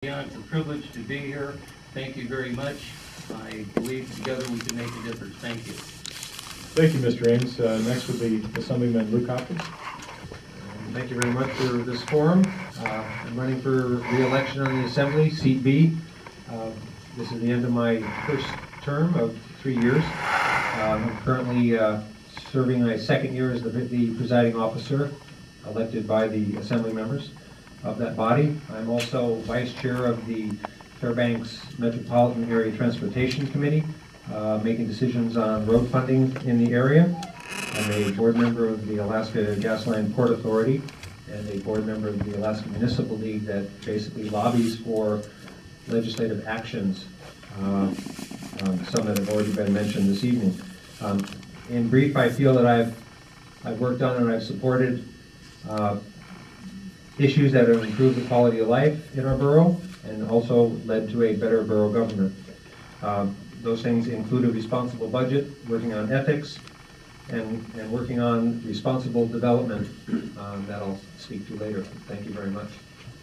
Yeah, it's a privilege to be here. Thank you very much. I believe together we can make a difference. Thank you. Thank you, Mr. Ames. Next would be Assemblyman Luke Hopkins. Thank you very much for this forum. I'm running for re-election on the Assembly, seat B. This is the end of my first term of 3 years. I'm currently serving my second year as the presiding officer elected by the Assembly members of that body. I'm also vice chair of the Fairbanks Metropolitan Area Transportation Committee, making decisions on road funding in the area. I'm a board member of the Alaska Gasline Port Authority and a board member of the Alaska Municipal League that basically lobbies for legislative actions, some that have already been mentioned this evening. In brief, I feel that I've worked on and I've supported issues that have improved the quality of life in our borough and also led to a better borough government. Those things include a responsible budget, working on ethics, and working on responsible development that I'll speak to later. Thank you very much.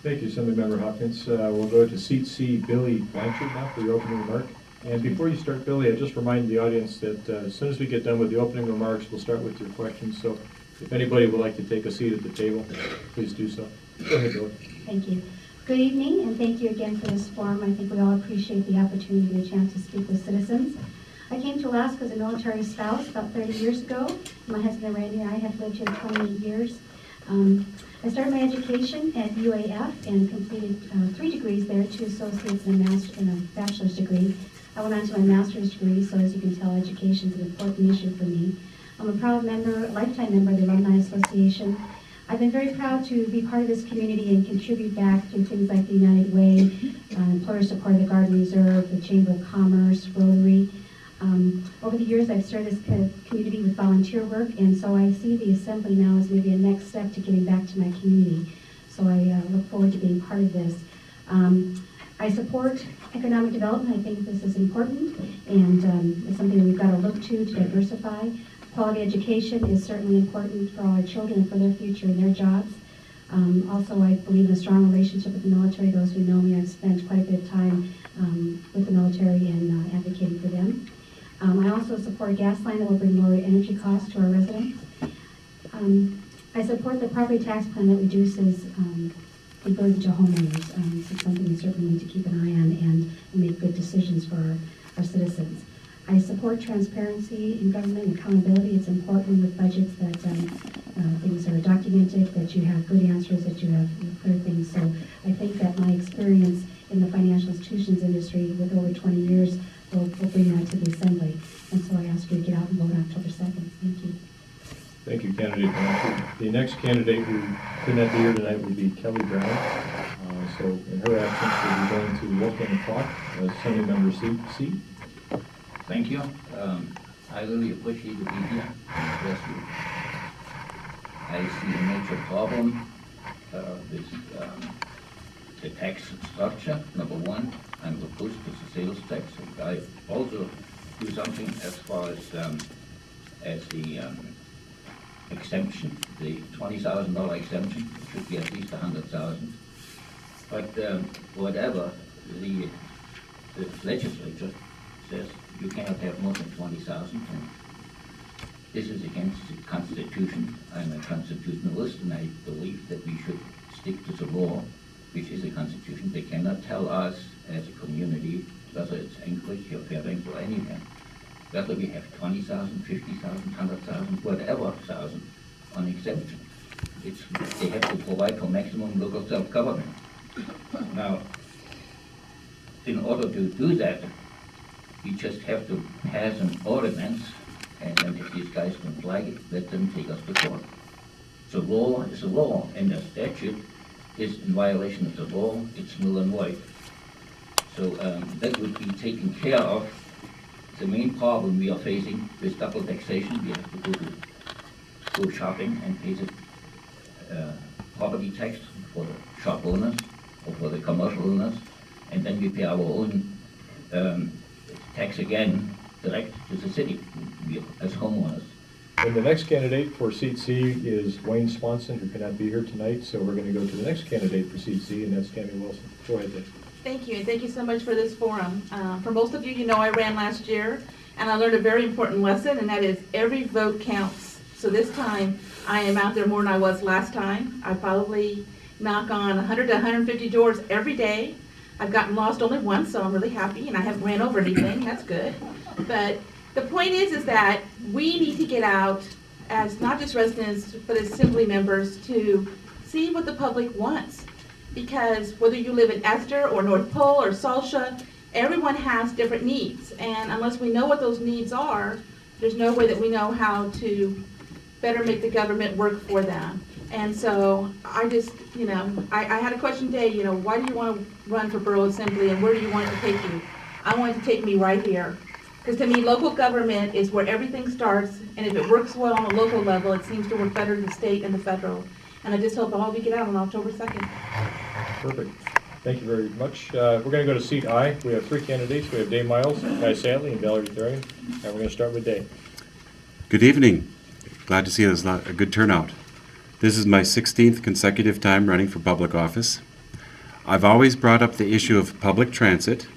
Thank you, Assemblymember Hopkins. We'll go to seat C, Billy Blanchard now for your opening remark. And before you start, Billy, I just remind the audience that as soon as we get done with the opening remarks, we'll start with your questions. So if anybody would like to take a seat at the table, please do so. Go ahead, Billy. Thank you. Good evening, and thank you again for this forum. I think we all appreciate the opportunity and the chance to speak with citizens. I came to Alaska as a military spouse about 30 years ago. My husband Randy and I have lived here 28 years. I started my education at UAF and completed 3 degrees there, 2 associates and a bachelor's degree. I went on to my master's degree, so as you can tell, education is an important issue for me. I'm a proud member, lifetime member of the Alumni Association. I've been very proud to be part of this community and contribute back through things like the United Way, employer support of the Garden Reserve, the Chamber of Commerce, Rotary. Over the years, I've served this community with volunteer work, and so I see the Assembly now as maybe a next step to giving back to my community. So I look forward to being part of this. I support economic development. I think this is important, and it's something that we've got to look to diversify. Quality education is certainly important for all our children and for their future and their jobs. Also, I believe in a strong relationship with the military. Those who know me, I've spent quite a bit of time with the military and advocating for them. I also support a gas line that will bring lower energy costs to our residents. I support the property tax plan that reduces the burden to homeowners. It's something we certainly need to keep an eye on and make good decisions for our citizens. I support transparency in government, accountability. It's important with budgets that things are documented, that you have good answers, that you have clear things. So I think that my experience in the financial institutions industry with over 20 years will bring that to the Assembly. And so I ask you to get out and vote on October 2nd. Thank you. Thank you, Candidate Blanchard. The next candidate who could not be here tonight would be Kelly Brown. So in her absence, we'll be going to Wolfgang Clark as Assemblymember C. Thank you. I really appreciate the be here. Bless you. I see a major problem with the tax structure, number one, and opposed to the sales tax. I also do something as far as the exemption, the $20,000 exemption. It should be at least $100,000. But whatever the legislature says, you cannot have more than 20,000. This is against the Constitution. I'm a constitutionalist, and I believe that we should stick to the law, which is the Constitution. They cannot tell us as a community, whether it's Anchorage or Fairbanks or anywhere, whether we have 20,000, 50,000, 100,000, whatever thousand on exemption. They have to provide for maximum local self-government. Now, in order to do that, we just have to pass an ordinance, and then if these guys don't like it, let them take us to court. So law is a law, and the statute is in violation of the law. It's null and void. So that would be taken care of. The main problem we are facing with double taxation, we have to go shopping and pay the property tax for the shop owners or for the commercial owners, and then we pay our own tax again direct to the city as homeowners. And the next candidate for seat C is Wayne Swanson, who cannot be here tonight. So we're going to go to the next candidate for seat C, and that's Tammy Wilson. Go ahead, Dave. Thank you, and thank you so much for this forum. For most of you, you know I ran last year, and I learned a very important lesson, and that is every vote counts. So this time, I am out there more than I was last time. I probably knock on 100 to 150 doors every day. I've gotten lost only once, so I'm really happy, and I haven't ran over anything. That's good. But the point is that we need to get out as not just residents, but as assembly members to see what the public wants. Because whether you live in Esther or North Pole or Salsha, everyone has different needs. And unless we know what those needs are, there's no way that we know how to better make the government work for them. And so I just, I had a question today, why do you want to run for borough assembly and where do you want it to take you? I want it to take me right here. Because to me, local government is where everything starts, and if it works well on the local level, it seems to work better in the state and the federal. And I just hope all of you get out on October 2nd. Perfect. Thank you very much. We're going to go to seat I. We have 3 candidates. We have Dave Miles, Guy Sadley, and Valerie Therian. And we're going to start with Dave. Good evening. Glad to see there's a good turnout. This is my 16th consecutive time running for public office. I've always brought up the issue of public transit.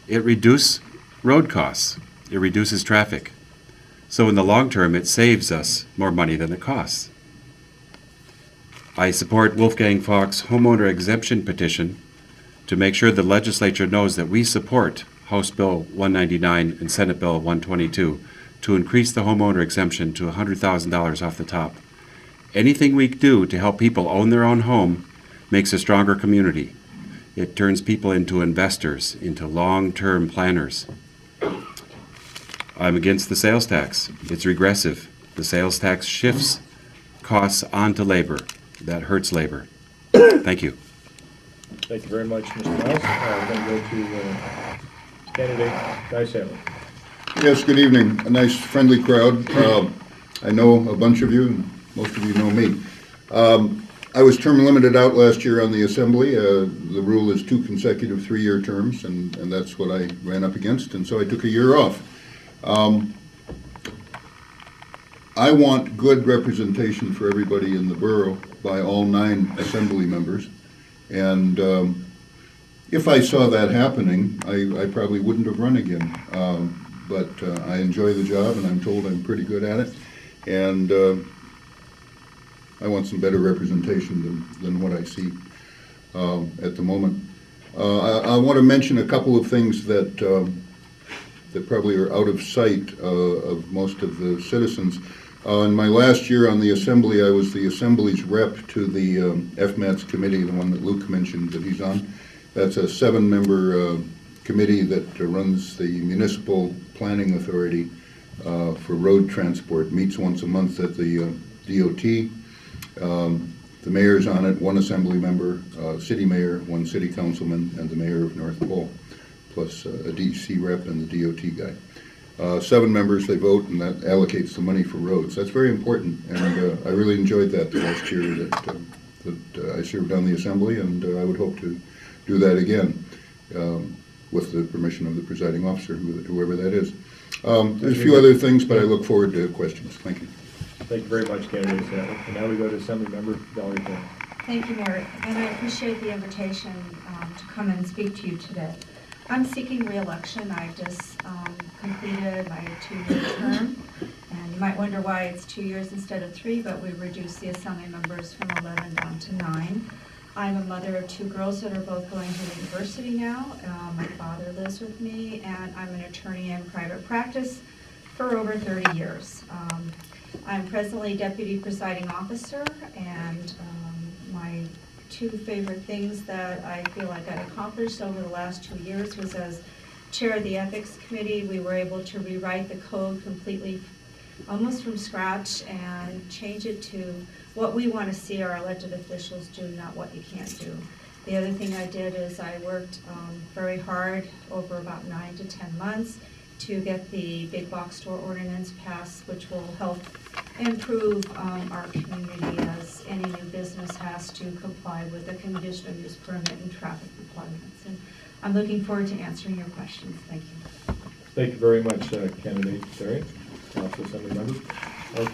It reduces road costs. It reduces traffic. So in the long term, it saves us more money than it costs. I support Wolfgang Fox's homeowner exemption petition to make sure the legislature knows that we support House Bill 199 and Senate Bill 122 to increase the homeowner exemption to $100,000 off the top. Anything we do to help people own their own home makes a stronger community. It turns people into investors, into long-term planners. I'm against the sales tax. It's regressive. The sales tax shifts costs onto labor. That hurts labor. Thank you. Thank you very much, Mr. Miles. We're going to go to candidate Guy Sadley. Yes, good evening. A nice, friendly crowd. I know a bunch of you, and most of you know me. I was term limited out last year on the Assembly. The rule is 2 consecutive 3-year terms, and that's what I ran up against, and so I took a year off. I want good representation for everybody in the borough by all 9 Assembly members, and if I saw that happening, I probably wouldn't have run again. But I enjoy the job, and I'm told I'm pretty good at it, and I want some better representation than what I see at the moment. I want to mention a couple of things that probably are out of sight of most of the citizens. In my last year on the Assembly, I was the Assembly's rep to the FMATS committee, the one that Luke mentioned that he's on. That's a 7-member committee that runs the Municipal Planning Authority for road transport. Meets once a month at the DOT. The mayor's on it, 1 assembly member, city mayor, 1 city councilman, and the mayor of North Pole, plus a DC rep and the DOT guy. 7 members, they vote, and that allocates the money for roads. That's very important, and I really enjoyed that the last year that I served on the Assembly, and I would hope to do that again with the permission of the presiding officer, whoever that is. There's a few other things, but I look forward to questions. Thank you. Thank you very much, candidate Sadley. And now we go to Assembly Member Valerie Therian. Thank you, Mayor, and I appreciate the invitation to come and speak to you today. I'm seeking re-election. I just completed my 2-year term, and you might wonder why it's 2 years instead of 3, but we reduced the assembly members from 11 down to 9. I'm a mother of 2 girls that are both going to university now. My father lives with me, and I'm an attorney in private practice for over 30 years. I'm presently Deputy Presiding Officer, and my 2 favorite things that I feel like I accomplished over the last 2 years was as Chair of the Ethics Committee. We were able to rewrite the code completely, almost from scratch, and change it to what we want to see our elected officials do, not what you can't do. The other thing I did is I worked very hard over about 9 to 10 months to get the big box store ordinance passed, which will help improve our community, as any new business has to comply with the conditional use permit and traffic requirements. And I'm looking forward to answering your questions. Thank you. Thank you very much, candidate Therian, Council Assembly Member. Okay.